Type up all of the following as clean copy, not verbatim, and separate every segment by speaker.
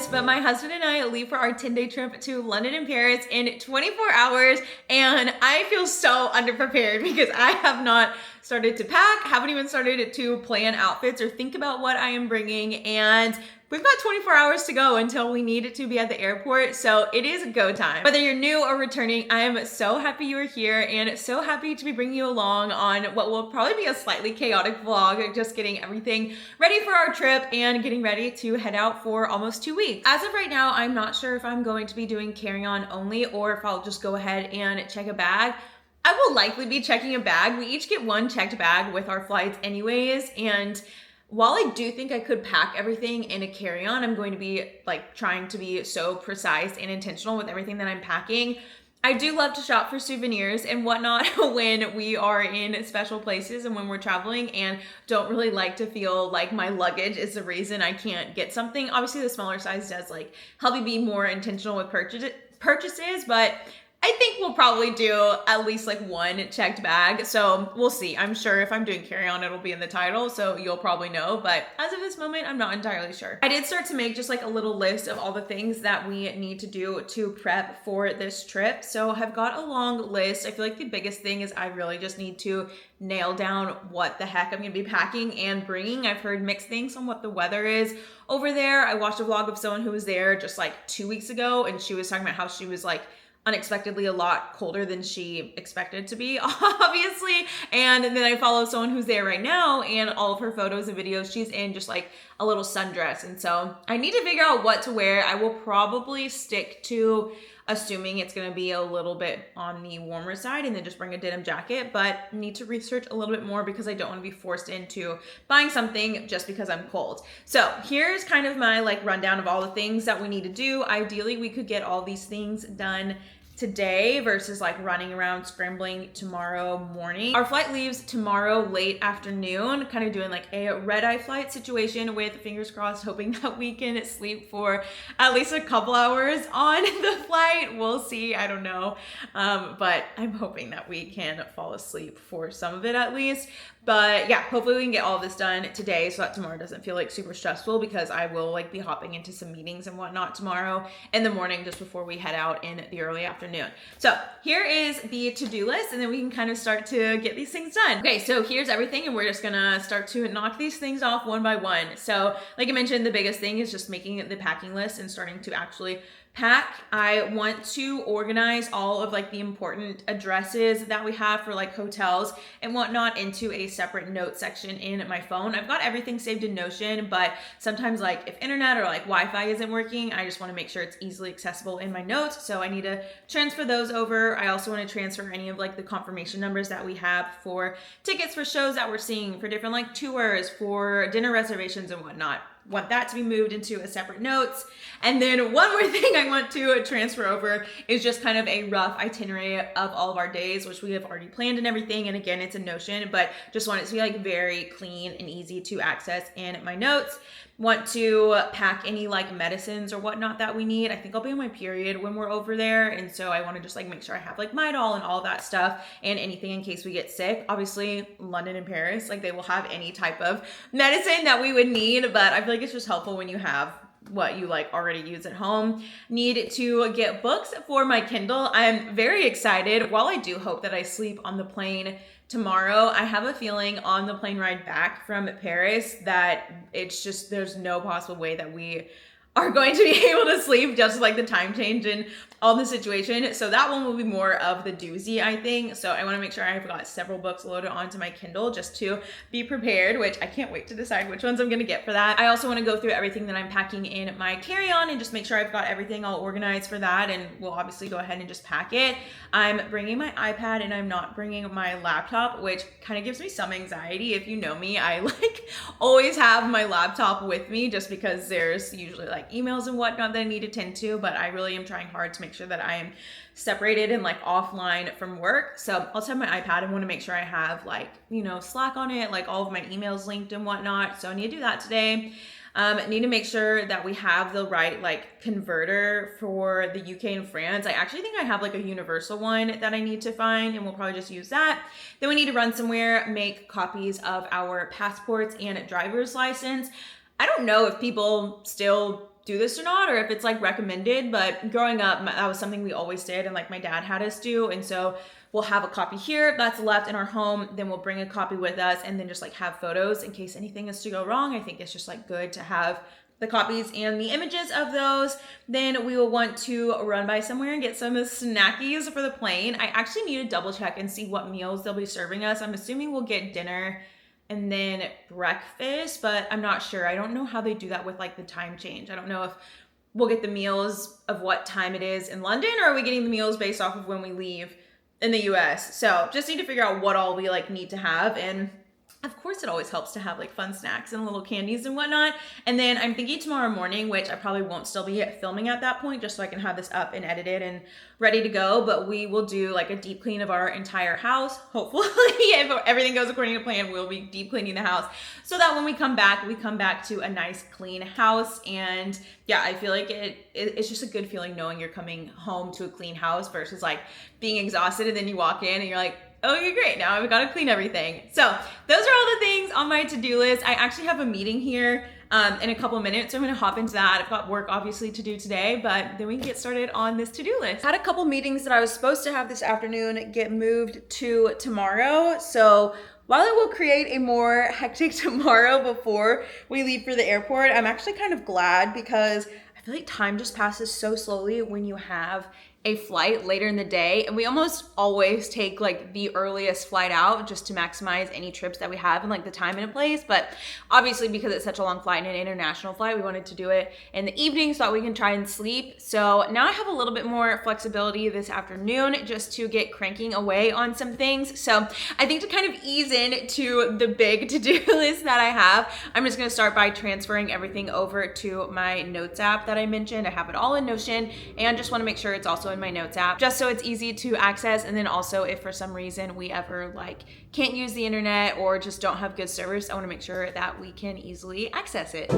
Speaker 1: this, but my husband and I leave for our 10-day trip to London and Paris in 24 hours, and I feel so underprepared because I have not started to pack, haven't even started to plan outfits or think about what I am bringing, and we've got 24 hours to go until we need to be at the airport, so it is go time. Whether you're new or returning, I am so happy you are here and so happy to be bringing you along on what will probably be a slightly chaotic vlog, just getting everything ready for our trip and getting ready to head out for almost 2 weeks. As of right now, I'm not sure if I'm going to be doing carry-on only or if I'll just go ahead and check a bag. I will likely be checking a bag. We each get one checked bag with our flights anyways, and while I do think I could pack everything in a carry-on, I'm going to be like trying to be so precise and intentional with everything that I'm packing. I do love to shop for souvenirs and whatnot when we are in special places and when we're traveling, and don't really like to feel like my luggage is the reason I can't get something. Obviously the smaller size does like help me be more intentional with purchases, but I think we'll probably do at least like one checked bag. So we'll see. I'm sure if I'm doing carry-on, it'll be in the title, so you'll probably know. But as of this moment, I'm not entirely sure. I did start to make just like a little list of all the things that we need to do to prep for this trip. So I've got a long list. I feel like the biggest thing is I really just need to nail down what the heck I'm gonna be packing and bringing. I've heard mixed things on what the weather is over there. I watched a vlog of someone who was there just like 2 weeks ago, and she was talking about how she was like unexpectedly a lot colder than she expected to be, obviously. And then I follow someone who's there right now, and all of her photos and videos, she's in just like a little sundress. And so I need to figure out what to wear. I will probably stick to assuming it's gonna be a little bit on the warmer side and then just bring a denim jacket, but need to research a little bit more because I don't want to be forced into buying something just because I'm cold. So here's kind of my like rundown of all the things that we need to do. Ideally, we could get all these things done today versus like running around scrambling tomorrow morning. Our flight leaves tomorrow late afternoon, kind of doing like a red-eye flight situation with fingers crossed, hoping that we can sleep for at least a couple hours on the flight. We'll see, I don't know. But I'm hoping that we can fall asleep for some of it at least. But yeah, hopefully we can get all this done today so that tomorrow doesn't feel like super stressful, because I will like be hopping into some meetings and whatnot tomorrow in the morning just before we head out in the early afternoon. So here is the to-do list, and then we can kind of start to get these things done. Okay, so here's everything, and we're just gonna start to knock these things off one by one. So like I mentioned, the biggest thing is just making the packing list and starting to actually pack. I want to organize all of like the important addresses that we have for like hotels and whatnot into a separate note section in my phone. I've got everything saved in Notion, but sometimes like if internet or like Wi-Fi isn't working, I just want to make sure it's easily accessible in my notes. So I need to transfer those over. I also want to transfer any of like the confirmation numbers that we have for tickets for shows that we're seeing, for different like tours, for dinner reservations and whatnot. Want that to be moved into a separate notes. And then one more thing I want to transfer over is just kind of a rough itinerary of all of our days, which we have already planned and everything. And again, it's in Notion, but just want it to be like very clean and easy to access in my notes. Want to pack any like medicines or whatnot that we need. I think I'll be on my period when we're over there, and so I want to just like make sure I have like Midol and all that stuff and anything in case we get sick. Obviously London and Paris, like they will have any type of medicine that we would need, but I feel like it's just helpful when you have what you like already use at home. Need to get books for my Kindle. I'm very excited. While I do hope that I sleep on the plane tomorrow, I have a feeling on the plane ride back from Paris that it's just, there's no possible way that we are going to be able to sleep, just like the time change and all the situation. So that one will be more of the doozy, I think. So I want to make sure I've got several books loaded onto my Kindle just to be prepared, which I can't wait to decide which ones I'm going to get for that. I also want to go through everything that I'm packing in my carry-on and just make sure I've got everything all organized for that, and we'll obviously go ahead and just pack it. I'm bringing my iPad and I'm not bringing my laptop, which kind of gives me some anxiety. If you know me, I like always have my laptop with me just because there's usually like emails and whatnot that I need to tend to, but I really am trying hard to make sure that I am separated and like offline from work. So I'll just have my iPad and want to make sure I have like, you know, Slack on it, like all of my emails linked and whatnot. So I need to do that today. Need to make sure that we have the right like converter for the UK and France. I actually think I have like a universal one that I need to find, and we'll probably just use that. Then we need to run somewhere, make copies of our passports and driver's license. I don't know if people still do this or not, or if it's like recommended. But growing up, that was something we always did, and like my dad had us do. And so we'll have a copy here that's left in our home, then we'll bring a copy with us, and then just like have photos in case anything is to go wrong. I think it's just like good to have the copies and the images of those. Then we will want to run by somewhere and get some snackies for the plane. I actually need to double check and see what meals they'll be serving us. I'm assuming we'll get dinner and then breakfast, but I'm not sure. I don't know how they do that with like the time change. I don't know if we'll get the meals of what time it is in London, or are we getting the meals based off of when we leave in the US? So just need to figure out what all we like need to have. And of course, it always helps to have like fun snacks and little candies and whatnot. And then I'm thinking tomorrow morning, which I probably won't still be filming at that point, just so I can have this up and edited and ready to go. But we will do like a deep clean of our entire house. Hopefully, if everything goes according to plan, we'll be deep cleaning the house so that when we come back to a nice clean house. And yeah, I feel like it's just a good feeling knowing you're coming home to a clean house versus like being exhausted and then you walk in and you're like, oh, you're great. Now I've got to clean everything. So those are all the things on my to-do list. I actually have a meeting here in a couple of minutes. So I'm going to hop into that. I've got work obviously to do today, but then we can get started on this to-do list. I had a couple meetings that I was supposed to have this afternoon get moved to tomorrow. So while it will create a more hectic tomorrow before we leave for the airport, I'm actually kind of glad because I feel like time just passes so slowly when you have a flight later in the day, and we almost always take like the earliest flight out just to maximize any trips that we have and like the time and a place. But obviously because it's such a long flight and an international flight, we wanted to do it in the evening so that we can try and sleep. So now I have a little bit more flexibility this afternoon just to get cranking away on some things. So I think to kind of ease into the big to-do list that I have, I'm just gonna start by transferring everything over to my notes app that I mentioned. I have it all in Notion and just wanna make sure it's also in my notes app just so it's easy to access. And then also if for some reason we ever like can't use the internet or just don't have good service, I want to make sure that we can easily access it.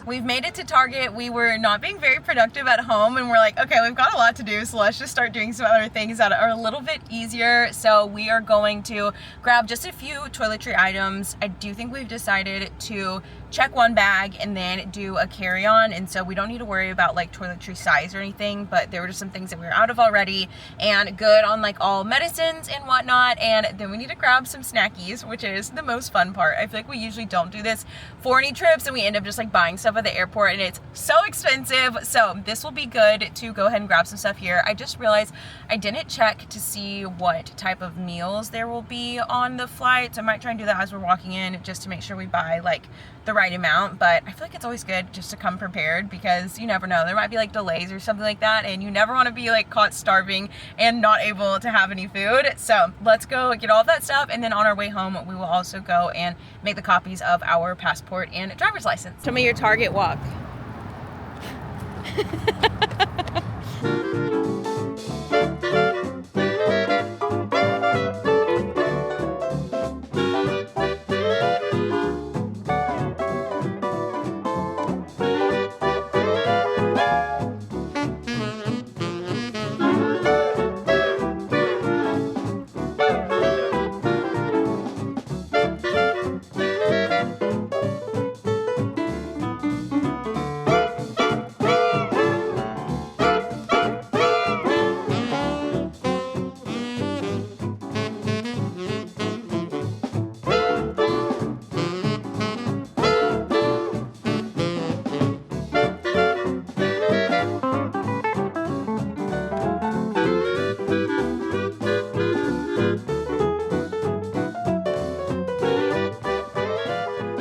Speaker 1: We've made it to Target. We were not being very productive at home and we're like, okay, we've got a lot to do, so let's just start doing some other things that are a little bit easier. So we are going to grab just a few toiletry items. I do think we've decided to check one bag and then do a carry-on, and so we don't need to worry about like toiletry size or anything, but there were just some things that we were out of already and good on like all medicines and whatnot. And then we need to grab some snackies, which is the most fun part. I feel like we usually don't do this for any trips and we end up just like buying stuff at the airport and it's so expensive. So this will be good to go ahead and grab some stuff here. I just realized I didn't check to see what type of meals there will be on the flight, so I might try and do that as we're walking in just to make sure we buy like the right amount. But I feel like it's always good just to come prepared because you never know, there might be like delays or something like that and you never want to be like caught starving and not able to have any food. So let's go get all of that stuff, and then on our way home we will also go and make the copies of our passport and driver's license. Tell me your Target walk.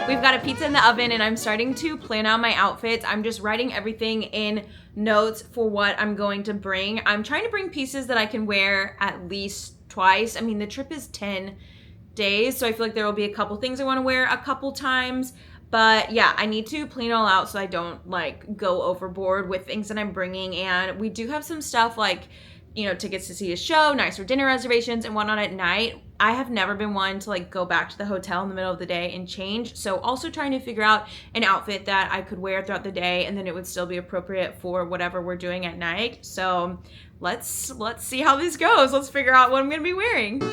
Speaker 1: We've got a pizza in the oven and I'm starting to plan out my outfits. I'm just writing everything in notes for what I'm going to bring. I'm trying to bring pieces that I can wear at least twice. I mean, the trip is 10 days, so I feel like there will be a couple things I want to wear a couple times. But yeah, I need to plan it all out so I don't like go overboard with things that I'm bringing. And we do have some stuff like, you know, tickets to see a show, nicer dinner reservations and whatnot at night. I have never been one to like go back to the hotel in the middle of the day and change. So also trying to figure out an outfit that I could wear throughout the day and then it would still be appropriate for whatever we're doing at night. So let's see how this goes. Let's figure out what I'm gonna be wearing.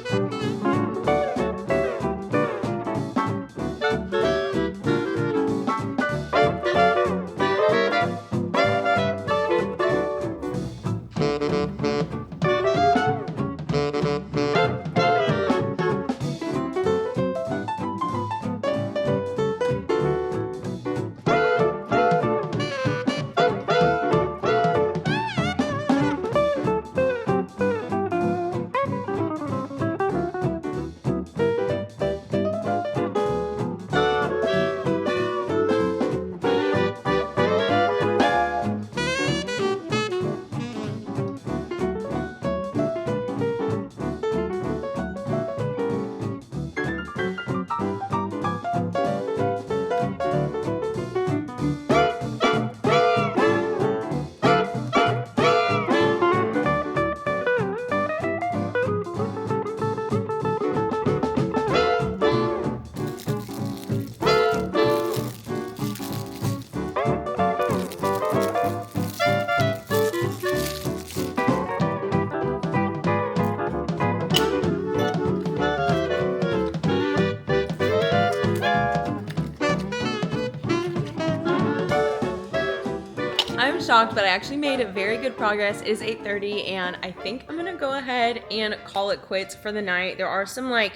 Speaker 1: I'm shocked, but I actually made very good progress. It is 8:30 and I think I'm gonna go ahead and call it quits for the night. There are some like,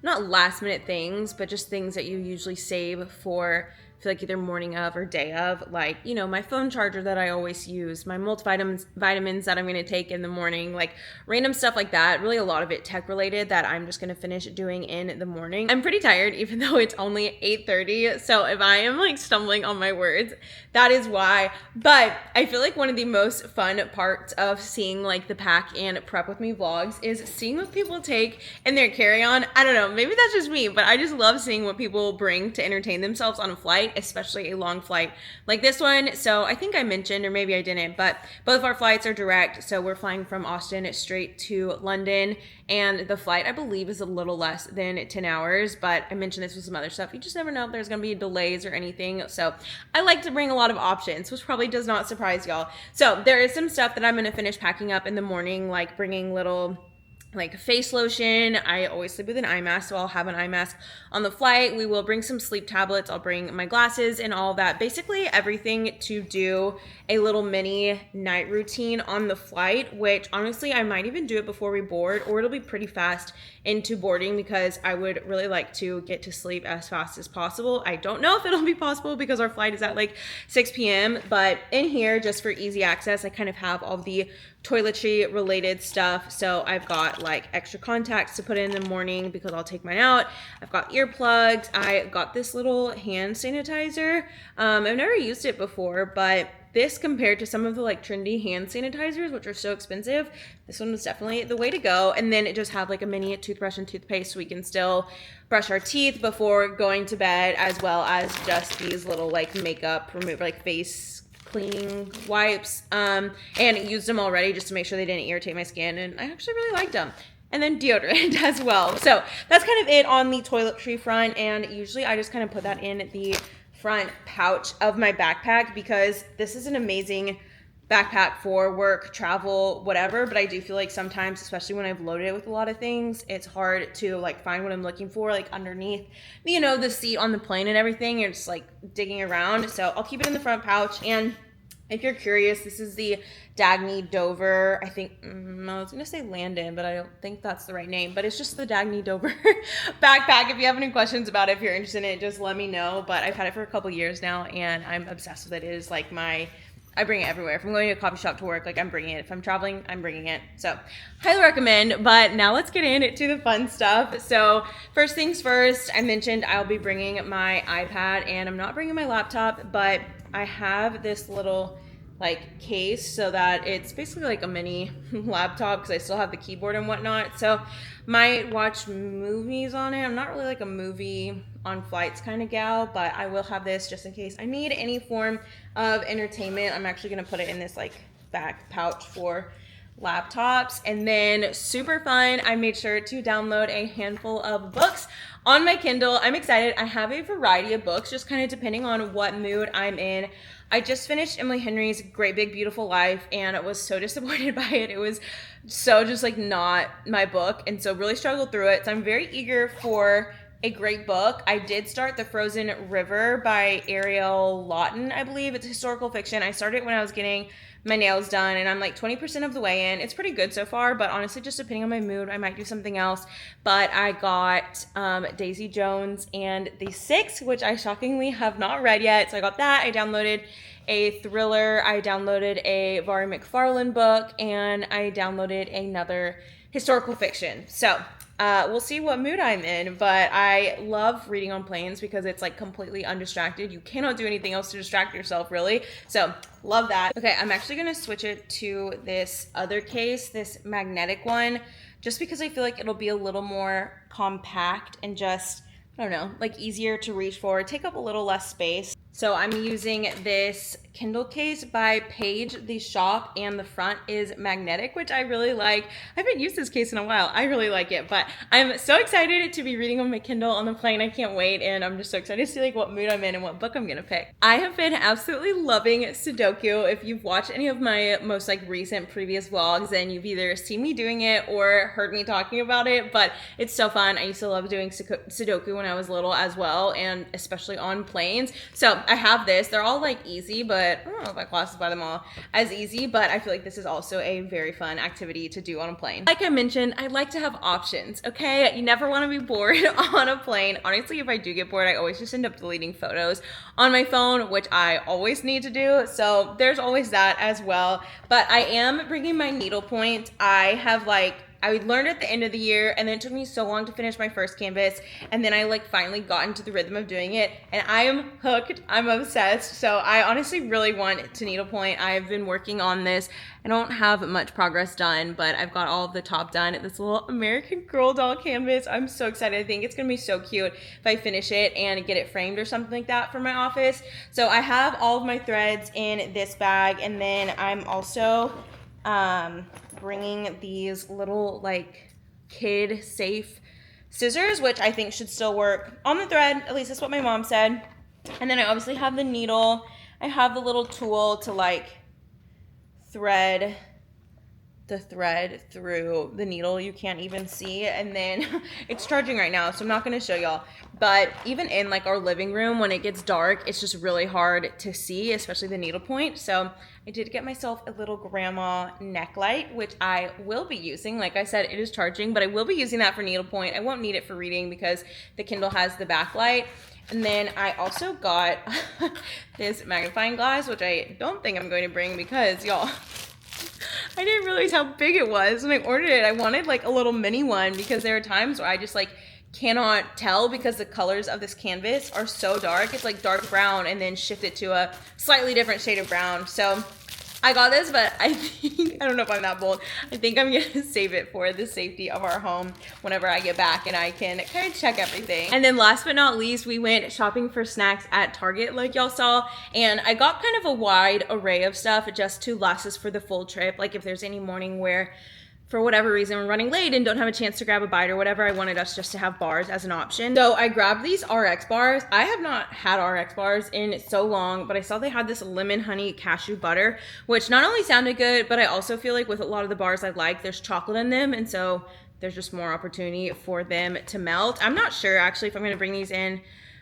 Speaker 1: not last minute things, but just things that you usually save for, I feel like either morning of or day of, like, you know, my phone charger that I always use, my vitamins that I'm going to take in the morning, like random stuff like that. Really a lot of it tech related that I'm just going to finish doing in the morning. I'm pretty tired even though it's only 8:30. So if I am like stumbling on my words, that is why. But I feel like one of the most fun parts of seeing like the pack and prep with me vlogs is seeing what people take in their carry-on. I don't know, maybe that's just me, but I just love seeing what people bring to entertain themselves on a flight, especially a long flight like this one. So I think I mentioned, or maybe I didn't, but both of our flights are direct. So we're flying from Austin straight to London, and the flight I believe is a little less than 10 hours, but I mentioned this with some other stuff. You just never know if there's gonna be delays or anything. So I like to bring a lot of options, which probably does not surprise y'all. So there is some stuff that I'm gonna finish packing up in the morning, like bringing little like face lotion. I always sleep with an eye mask, so I'll have an eye mask on the flight. We will bring some sleep tablets. I'll bring my glasses and all that. Basically everything to do a little mini night routine on the flight, which honestly I might even do it before we board, or it'll be pretty fast into boarding because I would really like to get to sleep as fast as possible. I don't know if it'll be possible because our flight is at like 6 p.m. But in here, just for easy access, I kind of have all the toiletry related stuff. So I've got like extra contacts to put in the morning because I'll take mine out. I've got earplugs. I got this little hand sanitizer. I've never used it before, but this compared to some of the like trendy hand sanitizers, which are so expensive, this one was definitely the way to go. And then it just have like a mini toothbrush and toothpaste so we can still brush our teeth before going to bed, as well as just these little like makeup remover, like face cleaning wipes, and used them already just to make sure they didn't irritate my skin, and I actually really liked them. And then deodorant as well. So that's kind of it on the toiletry front, and usually I just kind of put that in the front pouch of my backpack because this is an amazing backpack for work, travel, whatever. But I do feel like sometimes, especially when I've loaded it with a lot of things, it's hard to like find what I'm looking for, like underneath, you know, the seat on the plane and everything. You're just like digging around. So I'll keep it in the front pouch. And if you're curious, this is the Dagny Dover, I think, I was gonna say Landon, but I don't think that's the right name, but it's just the Dagny Dover backpack. If you have any questions about it, if you're interested in it, just let me know. But I've had it for a couple years now and I'm obsessed with it. It is like I bring it everywhere. If I'm going to a coffee shop to work, like I'm bringing it. If I'm traveling, I'm bringing it. So highly recommend. But now let's get into the fun stuff. So first things first, I mentioned I'll be bringing my iPad, and I'm not bringing my laptop, but I have this little like case so that it's basically like a mini laptop because I still have the keyboard and whatnot. So might watch movies on it. I'm not really like a movie on flights kind of gal, but I will have this just in case I need any form of entertainment. I'm actually going to put it in this like back pouch for laptops. And then super fun, I made sure to download a handful of books on my Kindle. I'm excited. I have a variety of books, just kind of depending on what mood I'm in. I just finished Emily Henry's Great Big Beautiful Life, and I was so disappointed by it. It was so just like not my book, and so really struggled through it. So I'm very eager for a great book. I did start The Frozen River by Ariel Lawton, I believe. It's historical fiction. I started when I was getting my nails done, and I'm like 20% of the way in. It's pretty good so far, but honestly, just depending on my mood, I might do something else. But I got Daisy Jones and the Six, which I shockingly have not read yet. So I got that. I downloaded a thriller. I downloaded a Vari McFarlane book, and I downloaded another historical fiction. So we'll see what mood I'm in, but I love reading on planes because it's like completely undistracted. You cannot do anything else to distract yourself, really. So love that. Okay, I'm actually gonna switch it to this other case, this magnetic one, just because I feel like it'll be a little more compact and just, I don't know, like easier to reach for, take up a little less space. So I'm using this Kindle case by Page, the shop, and the front is magnetic, which I really like. I haven't used this case in a while. I really like it, but I'm so excited to be reading on my Kindle on the plane. I can't wait, and I'm just so excited to see like what mood I'm in and what book I'm gonna pick. I have been absolutely loving Sudoku. If you've watched any of my most like recent previous vlogs, then you've either seen me doing it or heard me talking about it, but it's so fun. I used to love doing Sudoku when I was little as well, and especially on planes. So I have this. They're all like easy, but I don't know if I classify them all as easy, but I feel like this is also a very fun activity to do on a plane. Like I mentioned, I like to have options, okay? You never want to be bored on a plane. Honestly, if I do get bored, I always just end up deleting photos on my phone, which I always need to do. So there's always that as well. But I am bringing my needlepoint. I learned at the end of the year, and then it took me so long to finish my first canvas, and then I like finally got into the rhythm of doing it, and I am hooked. I'm obsessed. So I honestly really want to needlepoint. I've been working on this. I don't have much progress done, but I've got all of the top done at this little American Girl doll canvas. I'm so excited. I think it's gonna be so cute if I finish it and get it framed or something like that for my office. So I have all of my threads in this bag, and then I'm also bringing these little like kid safe scissors, which I think should still work on the thread. At least that's what my mom said. And then I obviously have the needle. I have the little tool to like thread the thread through the needle you can't even see, and then it's charging right now, so I'm not going to show y'all. But even in like our living room, when it gets dark, it's just really hard to see, especially the needlepoint. So I did get myself a little grandma neck light, which I will be using. Like I said, it is charging, but I will be using that for needlepoint. I won't need it for reading because the Kindle has the backlight. And then I also got this magnifying glass, which I don't think I'm going to bring because y'all, I didn't realize how big it was when I ordered it. I wanted like a little mini one because there are times where I just like cannot tell because the colors of this canvas are so dark. It's like dark brown and then shifted to a slightly different shade of brown. So I got this, but I don't know if I'm that bold. I think I'm gonna save it for the safety of our home whenever I get back and I can kind of check everything. And then last but not least, we went shopping for snacks at Target like y'all saw, and I got kind of a wide array of stuff just to last us for the full trip. Like if there's any morning where for whatever reason we're running late and don't have a chance to grab a bite or whatever, I wanted us just to have bars as an option. So I grabbed these RX bars. I have not had RX bars in so long, but I saw they had this lemon honey cashew butter, which not only sounded good, but I also feel like with a lot of the bars I like, there's chocolate in them, and so there's just more opportunity for them to melt. I'm not sure actually if I'm gonna bring these in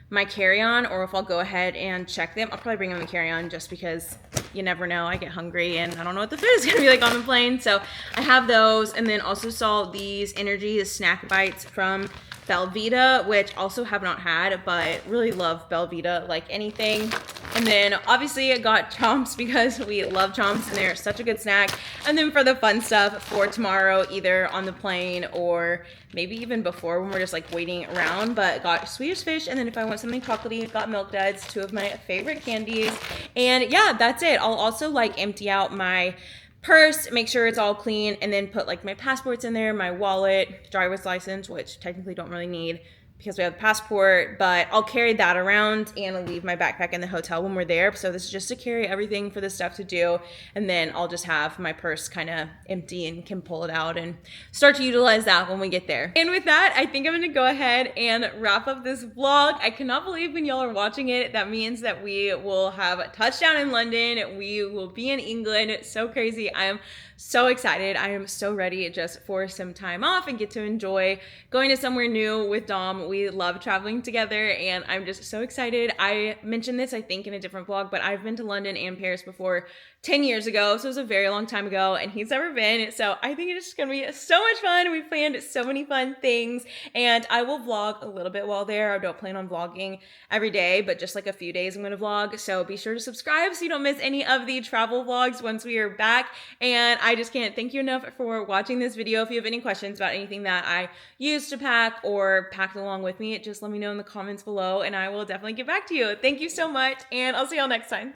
Speaker 1: my carry-on or if I'll go ahead and check them. I'll probably bring them in the carry-on just because you never know. I get hungry and I don't know what the food is gonna be like on the plane. So I have those, and then also saw these energy snack bites from Belvita, which also have not had, but really love Belvita like anything. And then obviously I got chomps because we love chomps and they're such a good snack. And then for the fun stuff for tomorrow, either on the plane or maybe even before when we're just like waiting around, but got Swedish fish. And then if I want something chocolatey, got Milk Duds, two of my favorite candies. And yeah, that's it. I'll also like empty out my purse, make sure it's all clean, and then put like my passports in there, my wallet, driver's license, which technically don't really need because we have the passport, but I'll carry that around and I'll leave my backpack in the hotel when we're there. So this is just to carry everything for the stuff to do. And then I'll just have my purse kind of empty and can pull it out and start to utilize that when we get there. And with that, I think I'm gonna go ahead and wrap up this vlog. I cannot believe when y'all are watching it, that means that we will have a touchdown in London. We will be in England. It's so crazy. I am so excited. I am so ready just for some time off and get to enjoy going to somewhere new with Dom. We love traveling together and I'm just so excited. I mentioned this, I think, in a different vlog, but I've been to London and Paris before 10 years ago. So it was a very long time ago and he's never been. So I think it's gonna be so much fun. We planned so many fun things and I will vlog a little bit while there. I don't plan on vlogging every day, but just like a few days I'm gonna vlog. So be sure to subscribe so you don't miss any of the travel vlogs once we are back. And I just can't thank you enough for watching this video. If you have any questions about anything that I used to pack or packed along with me, just let me know in the comments below and I will definitely get back to you. Thank you so much and I'll see y'all next time.